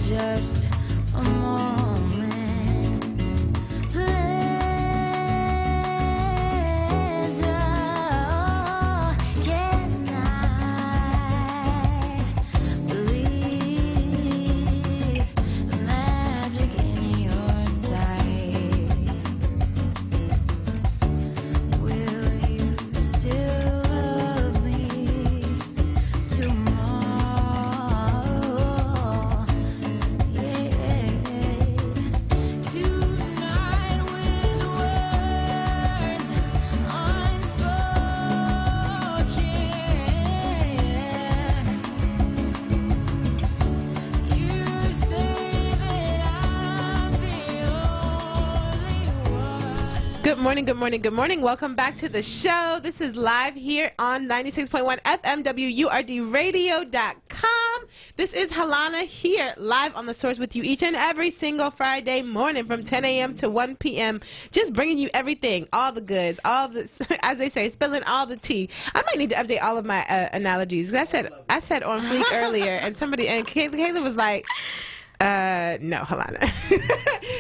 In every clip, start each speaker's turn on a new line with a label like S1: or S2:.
S1: just a moment. Pleasure, can I believe the magic in your sight? Will you still love me tomorrow? Yeah. Tonight with words unspoken, you say that I'm the only one.
S2: Good morning, good morning, good morning. Welcome back to the show. This is live here on 96.1 FM WURDradio.com. This is Halana here live on The Source with you each and every single Friday morning from 10 a.m. to 1 p.m. Just bringing you everything, all the goods, all the, as they say, spilling all the tea. I might need to update all of my analogies. I said on fleek earlier, and Kayla was like, no, Halana.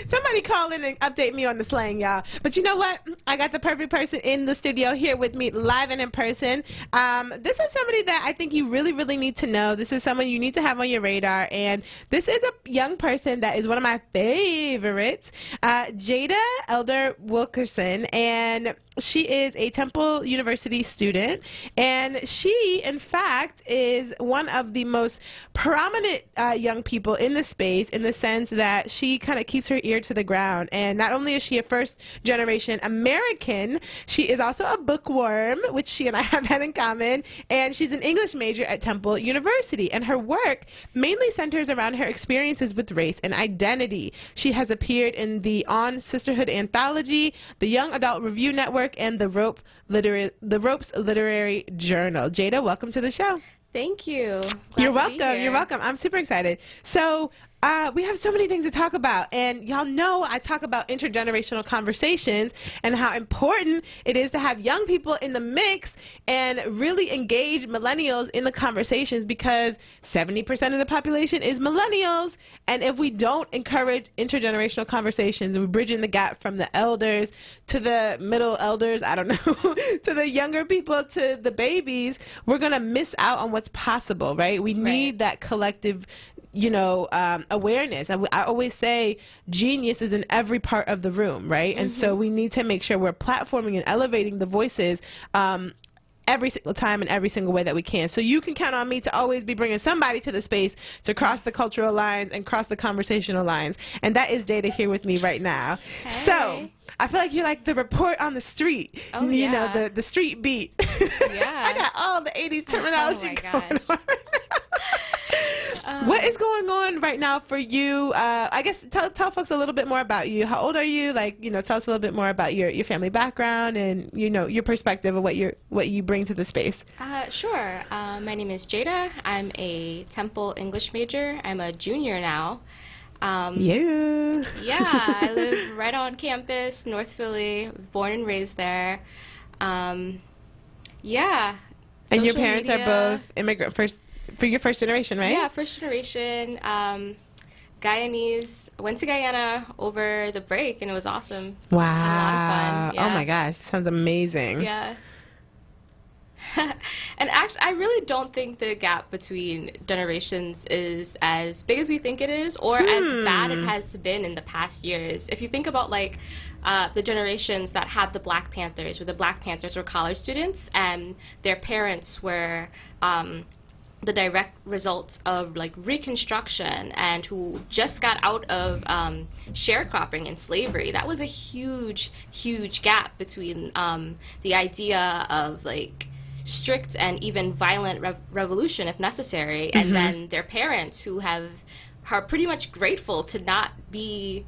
S2: Somebody call in and update me on the slang, y'all. But you know what? I got the perfect person in the studio here with me live and in person. This is somebody that I think you really, really need to know. This is someone you need to have on your radar. And this is a young person that is one of my favorites, Jada Elder Wilkerson. And she is a Temple University student, and she, in fact, is one of the most prominent young people in the space, in the sense that she kind of keeps her ear to the ground. And not only is she a first-generation American, she is also a bookworm, which she and I have had in common, and she's an English major at Temple University. And her work mainly centers around her experiences with race and identity. She has appeared in the On Sisterhood Anthology, the Young Adult Review Network, and the Ropes Literary Journal. Jada, welcome to the show.
S3: Thank you.
S2: You're welcome. You're welcome. I'm super excited. So we have so many things to talk about, and y'all know I talk about intergenerational conversations and how important it is to have young people in the mix and really engage millennials in the conversations, because 70% of the population is millennials. And if we don't encourage intergenerational conversations and we're bridging the gap from the elders to the middle elders, I don't know, to the younger people, to the babies, we're going to miss out on what's possible, right? We need that collective, you know, awareness. I always say genius is in every part of the room, right? And so we need to make sure we're platforming and elevating the voices every single time in every single way that we can. So you can count on me to always be bringing somebody to the space to cross the cultural lines and cross the conversational lines. And that is Jada here with me right now.
S3: Hey.
S2: So I feel like you're like the report on the street.
S3: Oh,
S2: you
S3: yeah.
S2: know, the street beat.
S3: Yeah.
S2: I got all the 80s terminology going
S3: gosh.
S2: on. What is going on right now for you? I guess tell folks a little bit more about you. How old are you? Like, you know, tell us a little bit more about your family background and, you know, your perspective of what you bring to the space.
S3: Sure. My name is Jada. I'm a Temple English major. I'm a junior now.
S2: Yeah.
S3: Yeah, I live right on campus, North Philly. Born and raised there. Yeah.
S2: And your
S3: Social
S2: parents
S3: media.
S2: are both immigrant for your first generation, right?
S3: Yeah, first generation. Guyanese. Went to Guyana over the break, and it was awesome.
S2: Wow.
S3: Had a lot of fun. Yeah.
S2: Oh my gosh, sounds amazing.
S3: Yeah. And actually, I really don't think the gap between generations is as big as we think it is, or as bad it has been in the past years. If you think about, like, the generations that had the Black Panthers, where the Black Panthers were college students, and their parents were the direct results of, like, Reconstruction, and who just got out of sharecropping and slavery. That was a huge, huge gap between the idea of, like, strict and even violent revolution if necessary, and then their parents who are pretty much grateful to not be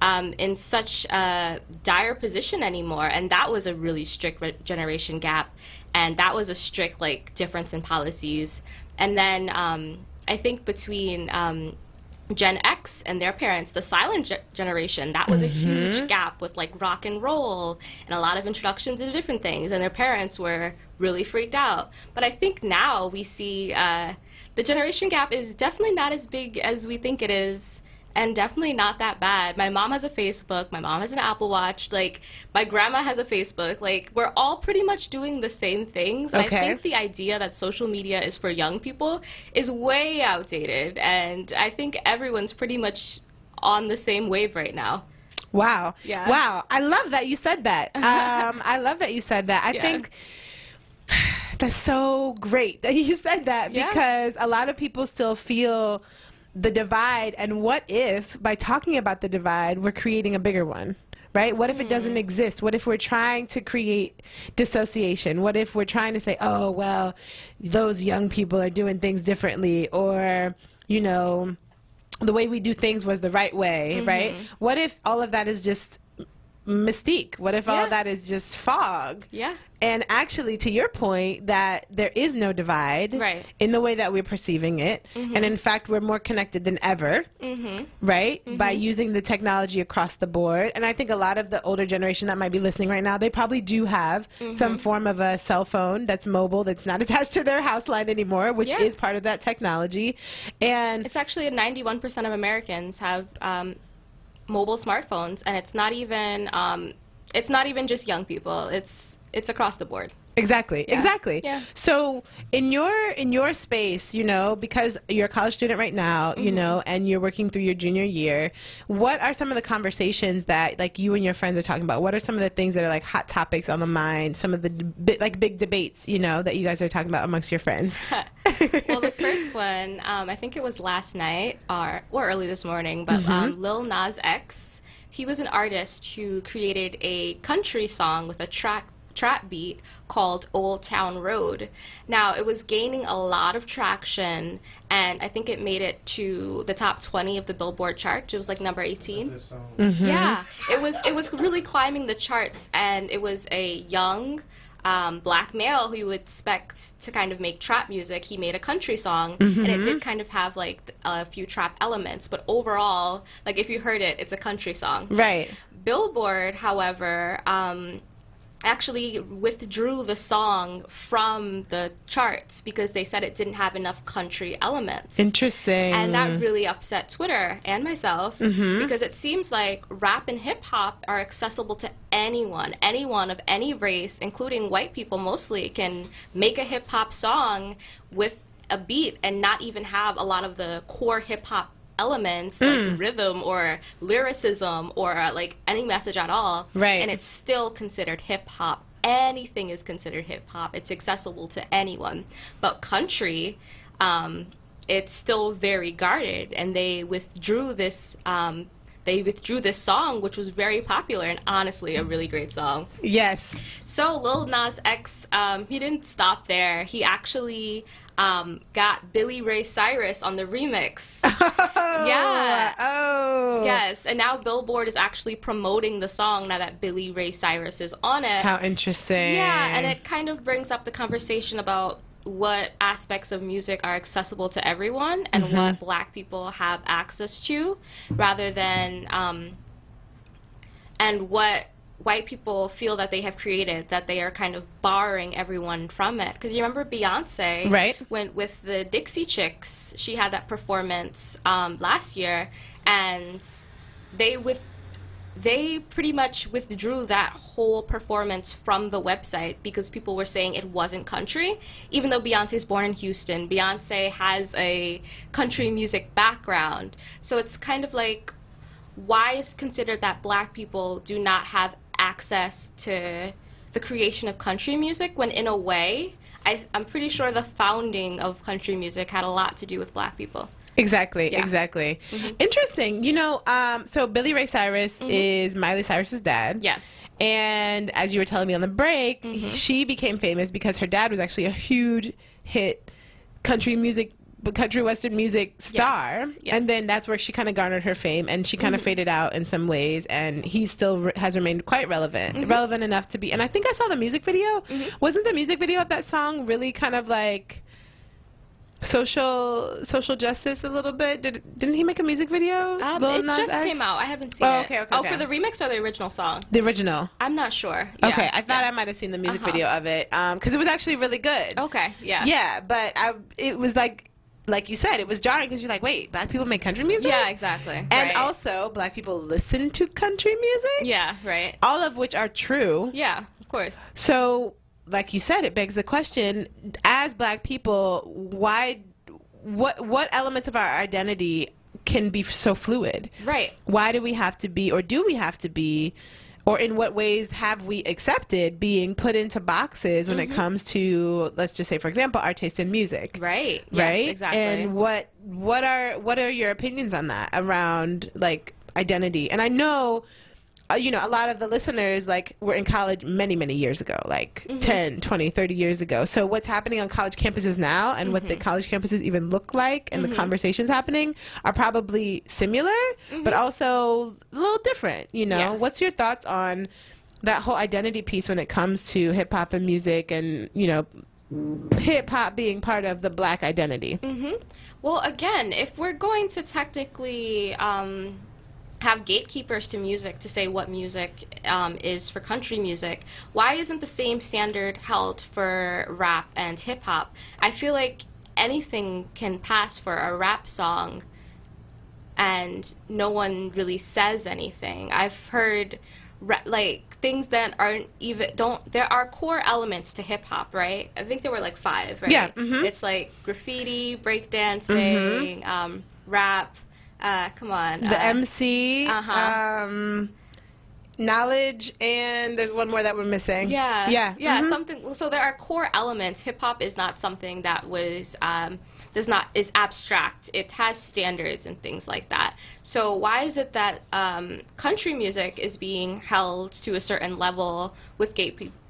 S3: in such a dire position anymore. And that was a really strict generation gap, and that was a strict, like, difference in policies. And then I think between Gen X and their parents, the silent generation, that was a huge gap with like rock and roll and a lot of introductions into different things, and their parents were really freaked out. But I think now we see the generation gap is definitely not as big as we think it is, and definitely not that bad. My mom has a Facebook, my mom has an Apple Watch, like my grandma has a Facebook. Like we're all pretty much doing the same things. And I think the idea that social media is for young people is way outdated, and I think everyone's pretty much on the same wave right now.
S2: Wow.
S3: Yeah.
S2: Wow. I love that you said that. I love that you said that. I think that's so great that you said that, because a lot of people still feel the divide, and what if by talking about the divide we're creating a bigger one, right? What if it doesn't exist? What if we're trying to create dissociation? What if we're trying to say, oh well, those young people are doing things differently, or you know, the way we do things was the right way, right? What if all of that is just mystique? What if all of that is just fog?
S3: Yeah.
S2: And actually, to your point, that there is no divide in the way that we're perceiving it. And in fact, we're more connected than ever, right? By using the technology across the board. And I think a lot of the older generation that might be listening right now, they probably do have some form of a cell phone that's mobile, that's not attached to their house line anymore, which is part of that technology. And
S3: it's actually 91% of Americans have mobile smartphones, and it's not even just young people. It's across the board.
S2: Exactly. Exactly.
S3: Yeah.
S2: So in your space, you know, because you're a college student right now, you know, and you're working through your junior year, what are some of the conversations that like you and your friends are talking about? What are some of the things that are like hot topics on the mind? Some of the big debates, you know, that you guys are talking about amongst your friends?
S3: Well, the first one, I think it was last night or early this morning, but Lil Nas X, he was an artist who created a country song with a trap beat called Old Town Road. Now, it was gaining a lot of traction, and I think it made it to the top 20 of the Billboard chart. It was like number 18. Yeah, it was really climbing the charts, and it was a young black male who you would expect to kind of make trap music. He made a country song, and it did kind of have like a few trap elements, but overall, like if you heard it, it's a country song.
S2: Right.
S3: Billboard, however, actually withdrew the song from the charts because they said it didn't have enough country elements.
S2: Interesting.
S3: And that really upset Twitter and myself, because it seems like rap and hip hop are accessible to anyone of any race, including white people mostly, can make a hip hop song with a beat and not even have a lot of the core hip hop elements like rhythm or lyricism or like any message at all, and it's still considered hip hop. Anything is considered hip hop. It's accessible to anyone. But country, it's still very guarded, and they withdrew this song, which was very popular and honestly a really great song.
S2: Yes.
S3: So Lil Nas X, he didn't stop there. He actually got Billy Ray Cyrus on the remix. Yeah.
S2: Oh.
S3: Yes, and now Billboard is actually promoting the song now that Billy Ray Cyrus is on it.
S2: How interesting.
S3: Yeah, and it kind of brings up the conversation about what aspects of music are accessible to everyone and what black people have access to, rather than and what white people feel that they have created, that they are kind of barring everyone from it. Because you remember Beyonce, when with the Dixie Chicks, she had that performance last year, and they pretty much withdrew that whole performance from the website because people were saying it wasn't country, even though Beyonce's born in Houston. Beyonce has a country music background. So it's kind of like, why is it considered that black people do not have access to the creation of country music, when in a way, I'm pretty sure the founding of country music had a lot to do with black people.
S2: Exactly, exactly. Interesting. You know, so Billy Ray Cyrus is Miley Cyrus's dad.
S3: Yes.
S2: And as you were telling me on the break, she became famous because her dad was actually a huge hit country western music star.
S3: Yes.
S2: And then that's where she kind of garnered her fame, and she kind of faded out in some ways, and he still has remained quite relevant enough to be. And I think I saw the music video. Wasn't the music video of that song really kind of like social justice a little bit. Didn't he make a music video? Lil
S3: It
S2: Nas
S3: just
S2: X?
S3: came out. I haven't seen
S2: Oh,
S3: it.
S2: okay,
S3: For the remix or the original song?
S2: The original.
S3: I'm not sure.
S2: Okay,
S3: Yeah,
S2: I thought
S3: yeah.
S2: I might have seen the music
S3: Uh-huh.
S2: video of it because it was actually really good.
S3: Okay, yeah.
S2: Yeah, but it was like you said, it was jarring because you're like, wait, black people make country music?
S3: Yeah, exactly.
S2: And
S3: right.
S2: also, black people listen to country music?
S3: Yeah, right.
S2: All of which are true.
S3: Yeah, of course.
S2: So, like you said, it begs the question, as black people, what elements of our identity can be so fluid?
S3: Right.
S2: Why do we have to be, or do we have to be, or in what ways have we accepted being put into boxes when it comes to, let's just say, for example, our taste in music?
S3: Right.
S2: Right?
S3: Yes, exactly.
S2: And what are your opinions on that around like identity? And I know a lot of the listeners like were in college many, many years ago, like 10, 20, 30 years ago. So what's happening on college campuses now and what the college campuses even look like and the conversations happening are probably similar, but also a little different,
S3: Yes.
S2: What's your thoughts on that whole identity piece when it comes to hip hop and music and, hip hop being part of the black identity?
S3: Well, again, if we're going to technically have gatekeepers to music to say what music is for country music, why isn't the same standard held for rap and hip hop? I feel like anything can pass for a rap song and no one really says anything. I've heard things that aren't even there are core elements to hip hop, right? I think there were like 5, right?
S2: Yeah.
S3: It's like graffiti, breakdancing, rap. Come on.
S2: The MC,
S3: uh-huh.
S2: knowledge, and there's one more that we're missing.
S3: Yeah.
S2: Mhm.
S3: Something. So there are core elements. Hip hop is not something that is abstract. It has standards and things like that. So why is it that country music is being held to a certain level with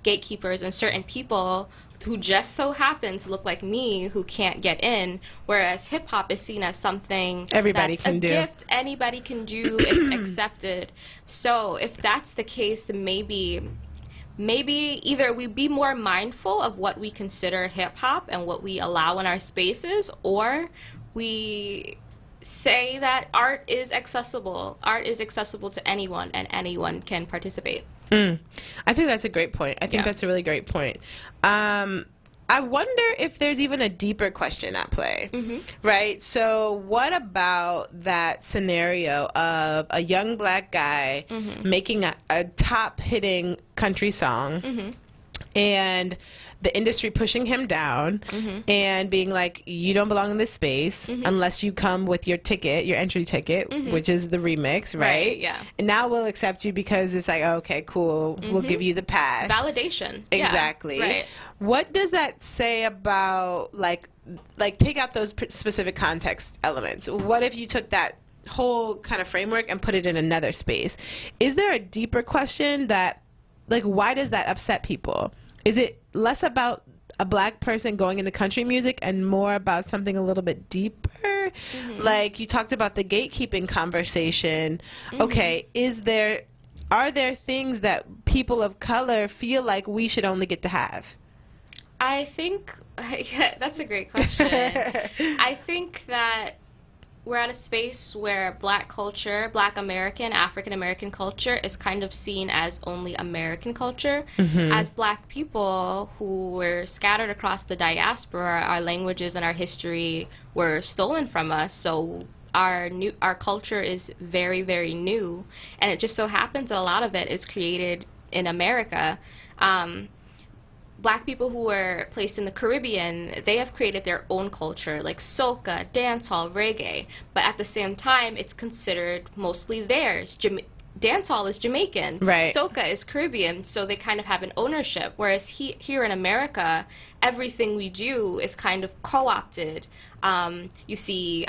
S3: gatekeepers and certain people who just so happen to look like me who can't get in, whereas hip hop is seen as something
S2: Everybody
S3: that's
S2: can
S3: a
S2: do.
S3: gift, anybody can do, it's accepted. So if that's the case, maybe either we be more mindful of what we consider hip hop and what we allow in our spaces, or we say that art is accessible. Art is accessible to anyone and anyone can participate.
S2: I think that's a great point. I think that's a really great point. I wonder if there's even a deeper question at play, right? So what about that scenario of a young black guy making a top-hitting country song and the industry pushing him down and being like, you don't belong in this space unless you come with your ticket, your entry ticket, which is the remix, right?
S3: Yeah.
S2: And now we'll accept you because it's like, okay, cool, we'll give you the pass.
S3: Validation.
S2: Exactly.
S3: Yeah, right.
S2: What does that say about, like take out those specific context elements? What if you took that whole kind of framework and put it in another space? Is there a deeper question that, like, why does that upset people? Is it less about a black person going into country music and more about something a little bit deeper? Like, you talked about the gatekeeping conversation. Okay, are there things that people of color feel like we should only get to have?
S3: I think that's a great question. I think that we're at a space where black culture, black American, African American culture is kind of seen as only American culture. As black people who were scattered across the diaspora, our languages and our history were stolen from us. So our culture is very, very new, and it just so happens that a lot of it is created in America. Black people who were placed in the Caribbean, they have created their own culture, like soca, dancehall, reggae. But at the same time, it's considered mostly theirs. Dancehall is Jamaican.
S2: Right.
S3: Soca is Caribbean, so they kind of have an ownership. Whereas here in America, everything we do is kind of co-opted. You see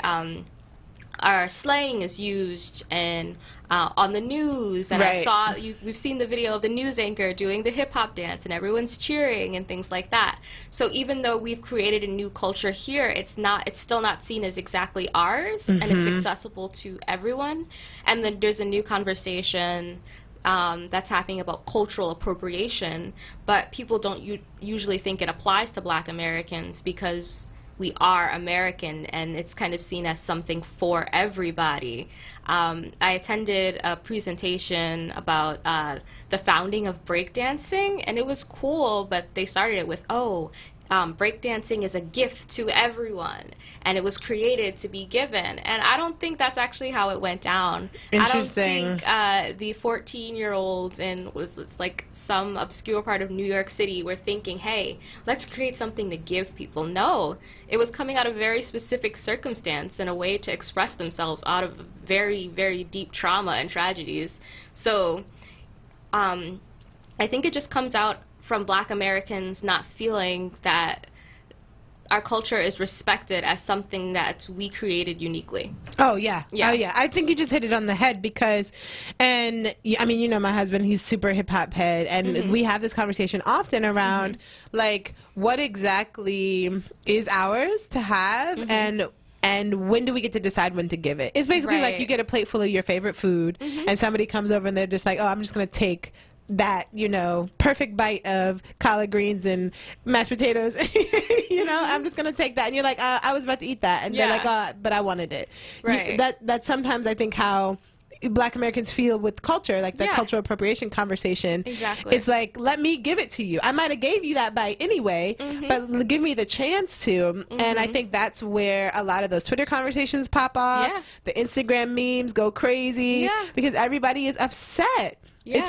S3: our slang is used and on the news, and
S2: Right.
S3: we've seen the video of the news anchor doing the hip hop dance, and everyone's cheering and things like that. So even though we've created a new culture here, it's still not seen as exactly ours, and it's accessible to everyone. And then there's a new conversation that's happening about cultural appropriation, but people don't usually think it applies to Black Americans because we are American, and it's kind of seen as something for everybody. I attended a presentation about the founding of breakdancing, and it was cool, but they started it with, breakdancing is a gift to everyone, and it was created to be given. And I don't think that's actually how it went down.
S2: Interesting.
S3: I don't think the 14-year-olds in it's like some obscure part of New York City were thinking, hey, let's create something to give people. No, it was coming out of very specific circumstance and a way to express themselves out of very, very deep trauma and tragedies. So I think it just comes out from Black Americans not feeling that our culture is respected as something that we created uniquely.
S2: Oh, yeah. I think you just hit it on the head because, and I mean, you know, my husband, he's super hip hop head, and we have this conversation often around, like, what exactly is ours to have, and when do we get to decide when to give it? It's basically like you get a plate full of your favorite food, and somebody comes over and they're just like, oh, I'm just going to take that, you know, perfect bite of collard greens and mashed potatoes. You know, I'm just gonna take that, and you're like, I was about to eat that, and they're like, but I wanted it.
S3: Right.
S2: That's sometimes I think how Black Americans feel with culture, like the cultural appropriation conversation.
S3: Exactly.
S2: It's like, let me give it to you. I might have gave you that bite anyway, but give me the chance to. And I think that's where a lot of those Twitter conversations pop off.
S3: Yeah.
S2: The Instagram memes go crazy because everybody is upset.
S3: Yeah.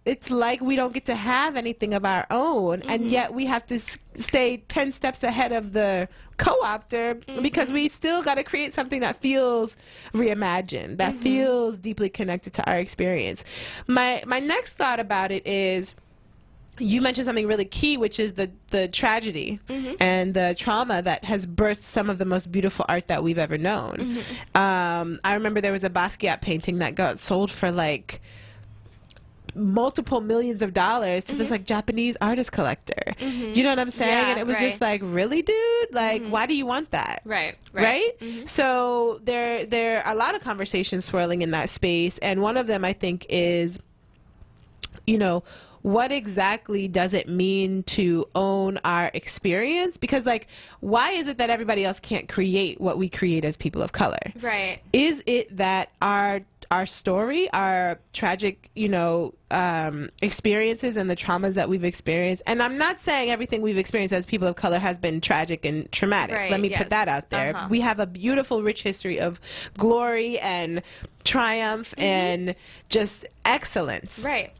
S2: It's like we don't get to have anything of our own, and yet we have to stay 10 steps ahead of the co-opter because we still got to create something that feels reimagined, that feels deeply connected to our experience. My next thought about it is, you mentioned something really key, which is the tragedy and the trauma that has birthed some of the most beautiful art that we've ever known. I remember there was a Basquiat painting that got sold for like multiple millions of dollars to this like Japanese artist collector. You know what I'm saying?
S3: Yeah,
S2: and it was just like, really, dude? Like, why do you want that?
S3: Right.
S2: So there are a lot of conversations swirling in that space, and one of them I think is, you know, what exactly does it mean to own our experience? Because, like, why is it that everybody else can't create what we create as people of color?
S3: Right.
S2: Is it that our story, our tragic, you know, experiences and the traumas that we've experienced, and I'm not saying everything we've experienced as people of color has been tragic and traumatic.
S3: Right,
S2: Let me put that out there. We have a beautiful, rich history of glory and triumph and just excellence.
S3: Right.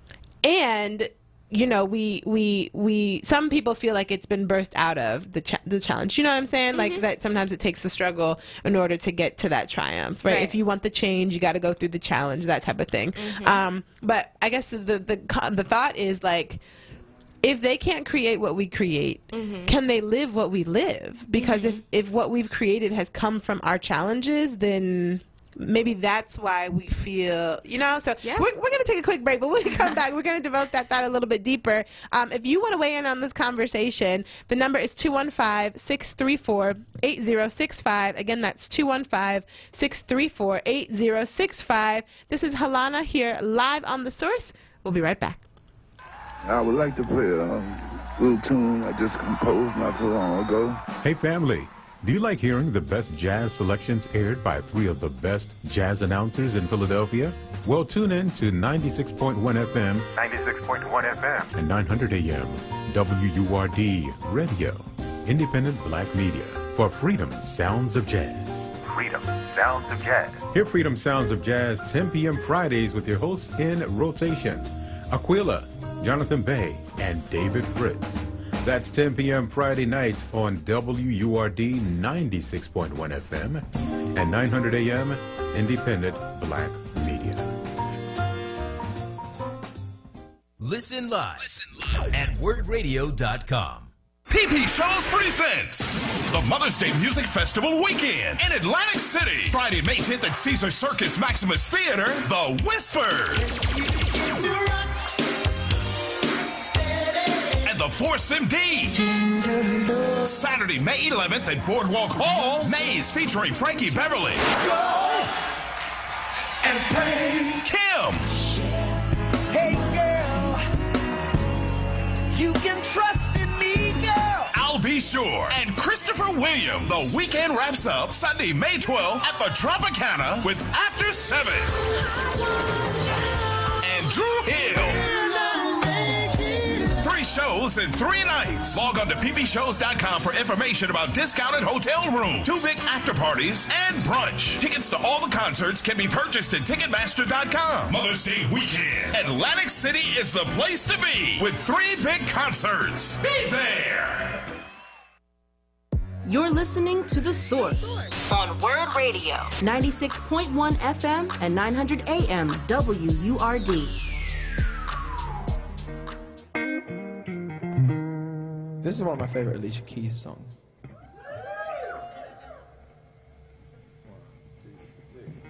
S2: And you know, we some people feel like it's been birthed out of the challenge. You know what I'm saying? Like that sometimes it takes the struggle in order to get to that triumph, right? If you want the change, you got to go through the challenge, that type of thing. But I guess the thought is like, if they can't create what we create, can they live what we live? Because if what we've created has come from our challenges, then maybe that's why we feel, you know, so we're going to take a quick break, but when we come back, we're going to develop that thought a little bit deeper. If you want to weigh in on this conversation, the number is 215-634-8065. Again, that's 215-634-8065. This is Halana here live on The Source. We'll be right back.
S4: I would like to play a little tune I just composed not so long ago.
S5: Hey family, do you like hearing the best jazz selections aired by 3 of the best jazz announcers in Philadelphia? Well, tune in to 96.1 FM, 96.1 FM, and 900 AM, WURD Radio, independent black media, for Freedom Sounds of Jazz. Freedom Sounds of Jazz. Hear Freedom Sounds of Jazz 10 p.m. Fridays with your hosts in rotation, Aquila, Jonathan Bay, and David Fritz. That's 10 p.m. Friday nights on WURD 96.1 FM and 900 AM, independent black media.
S6: Listen live at wordradio.com.
S7: PP Shows presents the Mother's Day Music Festival Weekend in Atlantic City. Friday, May 10th at Caesar Circus Maximus Theater, The Whispers. And the Force MD. Saturday, May 11th at Boardwalk Hall, Maze featuring Frankie Beverly. Joy and pain. Kim.
S8: Hey girl, you can trust in me, girl.
S7: I'll Be Sure, and Christopher Williams. The weekend wraps up Sunday, May 12th at the Tropicana with After 7. And Drew Hill. 3 shows in 3 nights. Log on to ppshows.com for information about discounted hotel rooms, 2 big after parties, and brunch. Tickets to all the concerts can be purchased at Ticketmaster.com. Mother's Day weekend. Atlantic City is the place to be with 3 big concerts. Be there.
S8: You're listening to The Source on Word Radio, 96.1 FM and 900 AM WURD.
S9: This is one of my favorite Alicia Keys songs. 1,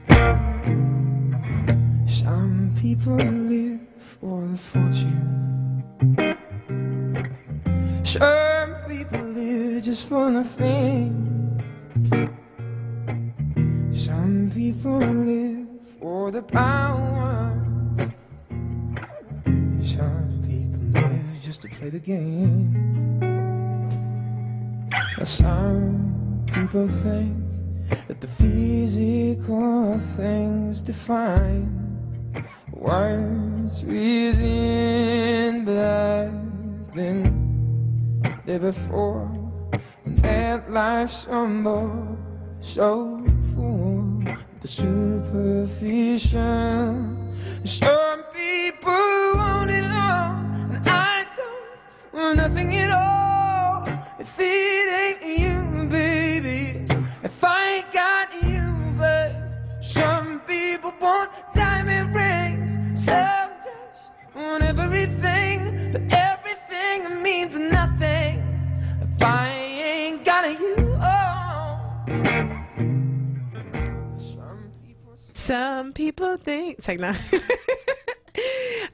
S9: 2, 3. Some people live for the fortune. Some people live just for the fame. Some people live for the power. Some people live just to play the game. Some people think that the physical things define what's within, but I've been there before, and that life's humble, so full of the superficial. Some people want it all, and I don't want nothing at all. If it ain't you, baby, if I ain't got you, babe. Some people want diamond rings, some just want everything, but everything means nothing if I ain't got you.
S2: Some people think it's like no.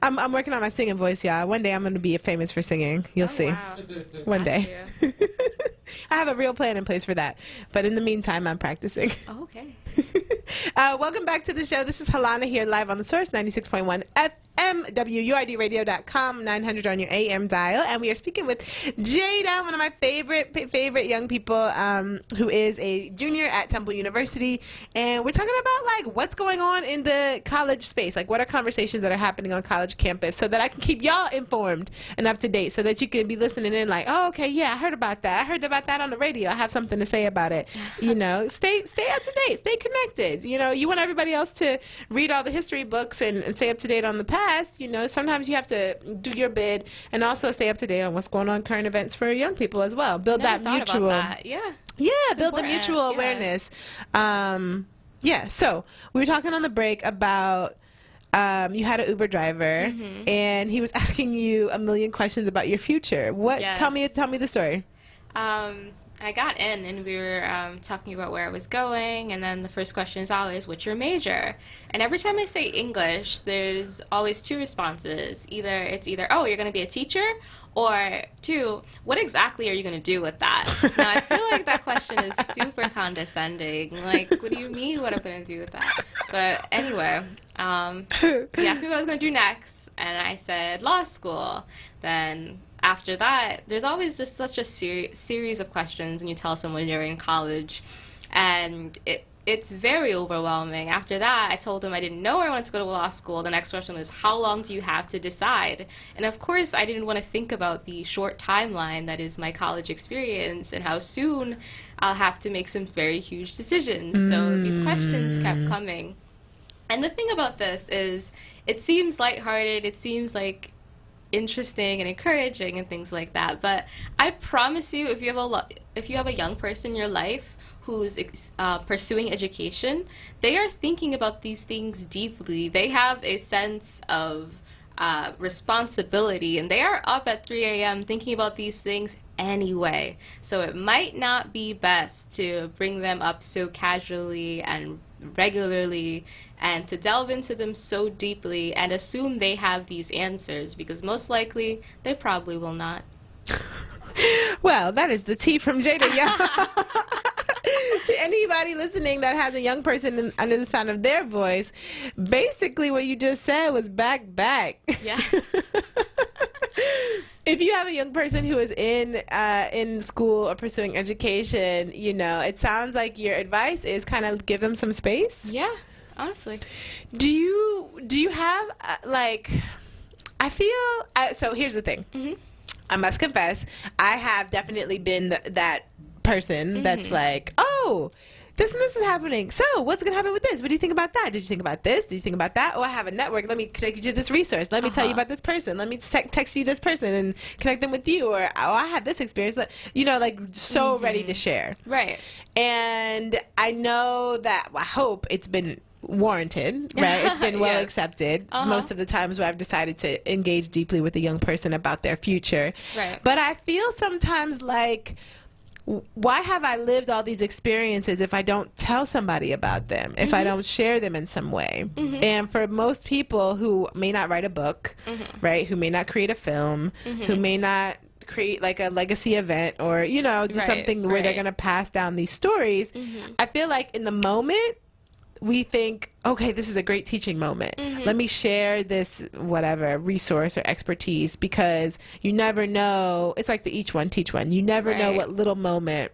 S2: I'm working on my singing voice, y'all. One day I'm going to be famous for singing. You'll see.
S3: Wow.
S2: One day. I have a real plan in place for that. But in the meantime, I'm practicing.
S3: Oh, okay.
S2: Welcome back to the show. This is Halana here live on the Source, 96.1 FM, WURDradio.com, 900 on your AM dial. And we are speaking with Jada, one of my favorite young people, who is a junior at Temple University. And we're talking about, like, what's going on in the college space. Like, what are conversations that are happening on college campus so that I can keep y'all informed and up to date so that you can be listening in like, oh, okay, yeah, I heard about that. I heard about that on the radio. I have something to say about it. You know, stay up to date. Stay connected. You know, you want everybody else to read all the history books and stay up to date on the past. You know, sometimes you have to do your bid and also stay up to date on what's going on current events for young people as well. Build that mutual.
S3: Yeah.
S2: Yeah,
S3: It's
S2: build the
S3: important.
S2: mutual
S3: Yeah.
S2: awareness. Yeah, so we were talking on the break about you had an Uber driver and he was asking you a million questions about your future. What?
S3: Yes.
S2: Tell me the story.
S3: I got in and we were talking about where I was going, and then the first question is always, what's your major? And every time I say English, there's always 2 responses. It's either, oh, you're going to be a teacher, or 2, what exactly are you going to do with that? Now, I feel like that question is super condescending. Like, what do you mean what I'm going to do with that? But anyway, he asked me what I was going to do next, and I said law school. Then after that, there's always just such a series of questions when you tell someone you're in college, and it's very overwhelming. After that, I told him I didn't know where I wanted to go to law school. The next question was, how long do you have to decide? And of course, I didn't want to think about the short timeline that is my college experience and how soon I'll have to make some very huge decisions. So these questions kept coming. And the thing about this is, it seems lighthearted, it seems like interesting and encouraging and things like that, but I promise you, if you have a young person in your life who's pursuing education, they are thinking about these things deeply. They have a sense of responsibility, and they are up at 3 a.m. thinking about these things anyway. So it might not be best to bring them up so casually and regularly and to delve into them so deeply and assume they have these answers, because most likely they probably will not.
S2: Well, that is the tea from Jada, y'all. To anybody listening that has a young person under the sound of their voice, basically what you just said was back.
S3: Yes.
S2: If you have a young person who is in school or pursuing education, you know, it sounds like your advice is kind of give them some space.
S3: Yeah, honestly.
S2: Do you have like? I feel so. Here's the thing.
S3: Mm-hmm.
S2: I must confess, I have definitely been that person that's like, oh, this and this is happening. So what's going to happen with this? What do you think about that? Did you think about this? Did you think about that? Oh, I have a network. Let me connect you to this resource. Let me tell you about this person. Let me text you this person and connect them with you. Or, oh, I had this experience. You know, like so ready to share.
S3: Right.
S2: And I know that, I hope it's been warranted, right? It's been well accepted most of the times where I've decided to engage deeply with a young person about their future.
S3: Right.
S2: But I feel sometimes like, why have I lived all these experiences if I don't tell somebody about them, if I don't share them in some way? And for most people who may not write a book, right, who may not create a film, who may not create like a legacy event or, you know, do something where they're going to pass down these stories, I feel like in the moment, we think, okay, this is a great teaching moment. Let me share this, whatever, resource or expertise, because you never know. It's like the each one, teach one. You never know what little moment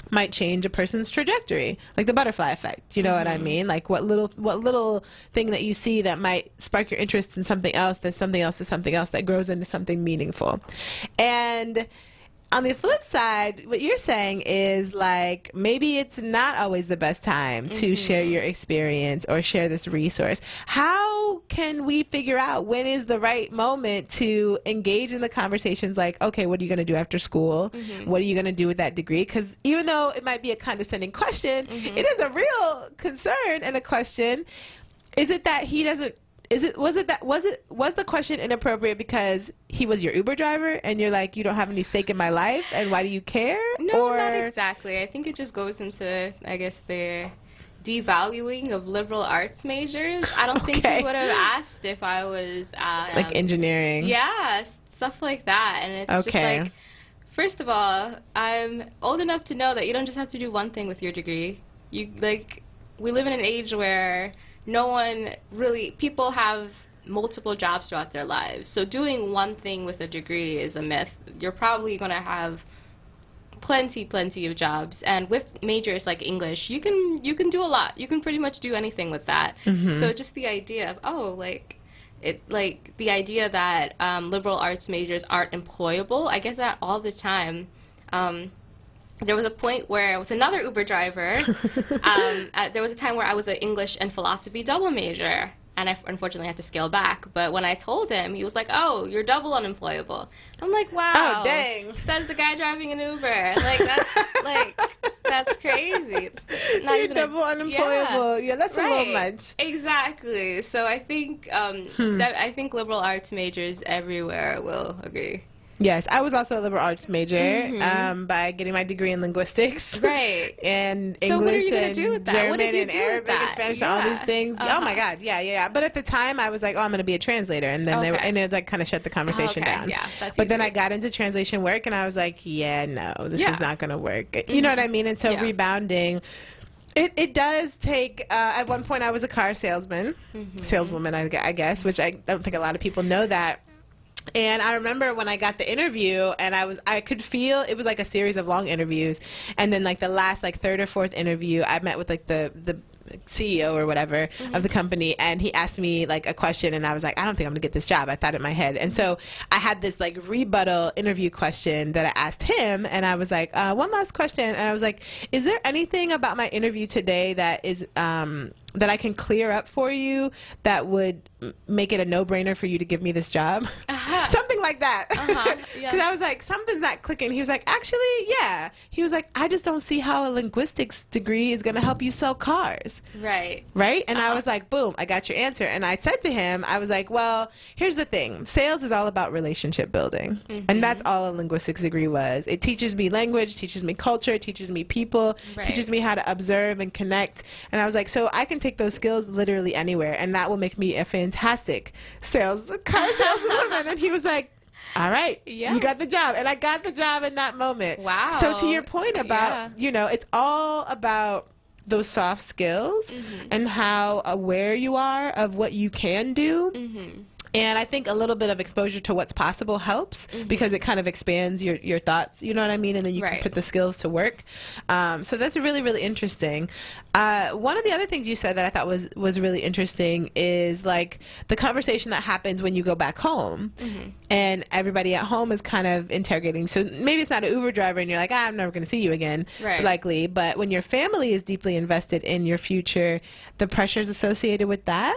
S2: might change a person's trajectory, like the butterfly effect. You know what I mean? Like what little thing that you see that might spark your interest in something else, that something else is something else that grows into something meaningful. And on the flip side, what you're saying is like maybe it's not always the best time to share your experience or share this resource. How can we figure out when is the right moment to engage in the conversations like, okay, what are you going to do after school? What are you going to do with that degree? Because even though it might be a condescending question, it is a real concern and a question. Is it that he doesn't was the question inappropriate because he was your Uber driver and you're like, you don't have any stake in my life and why do you care?
S3: No, not exactly. I think it just goes into, I guess, the devaluing of liberal arts majors. I don't think he would have asked if I was
S2: like engineering.
S3: Yeah, stuff like that. And it's just like, first of all, I'm old enough to know that you don't just have to do one thing with your degree. We live in an age where people have multiple jobs throughout their lives. So doing one thing with a degree is a myth. You're probably going to have plenty of jobs. And with majors like English, you can do a lot. You can pretty much do anything with that. So just the idea of, the idea that liberal arts majors aren't employable, I get that all the time. There was a point where, with another Uber driver, there was a time where I was an English and philosophy double major, and I unfortunately had to scale back. But when I told him, he was like, "Oh, you're double unemployable." I'm like, "Wow!"
S2: Oh, dang!
S3: Says the guy driving an Uber. That's crazy. It's not
S2: you're
S3: even
S2: double unemployable. Yeah, that's a little much.
S3: Exactly. So I think I think liberal arts majors everywhere will agree.
S2: Yes, I was also a liberal arts major by getting my degree in linguistics.
S3: Right.
S2: And
S3: so
S2: English
S3: what are you gonna
S2: and
S3: do with that?
S2: German
S3: What did you
S2: and
S3: do with
S2: Arabic and
S3: that?
S2: Spanish and all these things. Oh my God, yeah. But at the time I was like, oh, I'm going to be a translator. And then it like kind of shut the conversation down.
S3: Yeah, that's
S2: but then
S3: easy.
S2: I got into translation work and I was like, yeah, no, this is not going to work. You know what I mean? And so rebounding. It does take, at one point I was a car saleswoman, I guess, which I don't think a lot of people know that. And I remember when I got the interview and I could feel it was like a series of long interviews. And then like the last like third or fourth interview, I met with like the CEO or whatever of the company, and he asked me like a question and I was like, I don't think I'm gonna get this job. I thought in my head. And so I had this like rebuttal interview question that I asked him, and I was like, one last question. And I was like, is there anything about my interview today that is that I can clear up for you that would make it a no-brainer for you to give me this job? Something like that. Because I was like, something's not clicking. He was like, actually, yeah. He was like, I just don't see how a linguistics degree is going to help you sell cars.
S3: Right.
S2: And I was like, boom, I got your answer. And I said to him, I was like, well, here's the thing. Sales is all about relationship building. And that's all a linguistics degree was. It teaches me language, teaches me culture, teaches me people, teaches me how to observe and connect. And I was like, so I can take those skills literally anywhere, and that will make me a fantastic car saleswoman. And he was like, all right, you got the job. And I got the job in that moment.
S3: Wow.
S2: So to your point about, it's all about those soft skills and how aware you are of what you can do. And I think a little bit of exposure to what's possible helps because it kind of expands your thoughts, you know what I mean? And then you can
S3: Right.
S2: put the skills to work. So that's really, really interesting. One of the other things you said that I thought was really interesting is like the conversation that happens when you go back home and everybody at home is kind of interrogating. So maybe it's not an Uber driver and you're like, I'm never going to see you again,
S3: Right.
S2: likely. But when your family is deeply invested in your future, the pressures associated with that?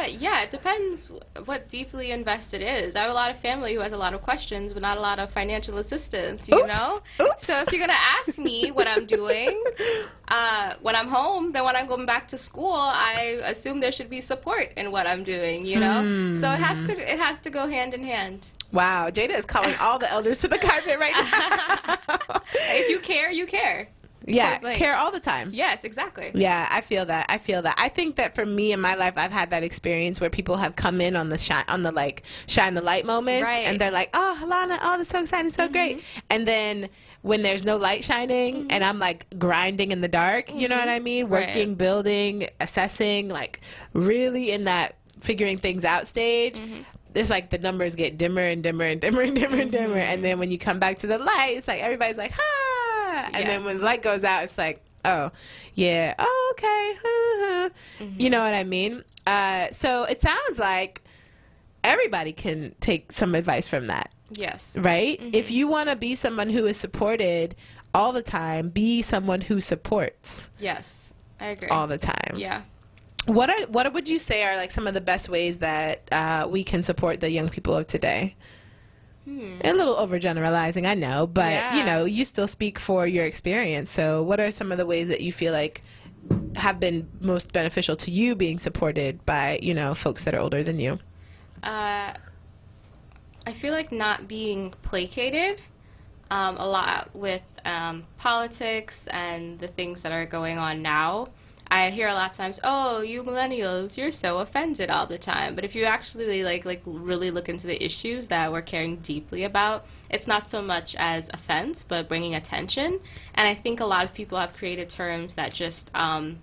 S3: Yeah, it depends what deeply invested is. I have a lot of family who has a lot of questions, but not a lot of financial assistance, you
S2: Oops.
S3: know?
S2: Oops.
S3: So if you're going to ask me what I'm doing when I'm home, then when I'm going back to school, I assume there should be support in what I'm doing, you know? So it has to go hand in hand.
S2: Wow, Jada is calling all the elders to the carpet right now.
S3: If you care, you care.
S2: Yeah,
S3: Point blank.
S2: care all the time.
S3: Yes, exactly.
S2: Yeah, I feel that. I think that for me in my life, I've had that experience where people have come in on the shine the light moments,
S3: Right.
S2: and they're like, "Oh, Alana, oh, that's so exciting, so great." And then when there's no light shining, and I'm like grinding in the dark, you know what I mean?
S3: Right.
S2: Working, building, assessing, like really in that figuring things out stage. It's like the numbers get dimmer and dimmer and dimmer and dimmer and dimmer, and then when you come back to the light, it's like everybody's like, "Ha!" And then
S3: Yes.
S2: when the light goes out, it's like, oh, yeah, oh, okay. You know what I mean? So it sounds like everybody can take some advice from that,
S3: Yes.
S2: right? If you want to be someone who is supported all the time, be someone who supports
S3: Yes. I agree.
S2: all the time.
S3: Yeah.
S2: What would you say are like some of the best ways that we can support the young people of today? A little overgeneralizing, I know, but
S3: Yeah.
S2: you know, you still speak for your experience. So, what are some of the ways that you feel like have been most beneficial to you being supported by, you know, folks that are older than you?
S3: I feel like not being placated a lot with politics and the things that are going on now. I hear a lot of times, "Oh, you millennials, you're so offended all the time." But if you actually like really look into the issues that we're caring deeply about, it's not so much as offense, but bringing attention. And I think a lot of people have created terms that just kind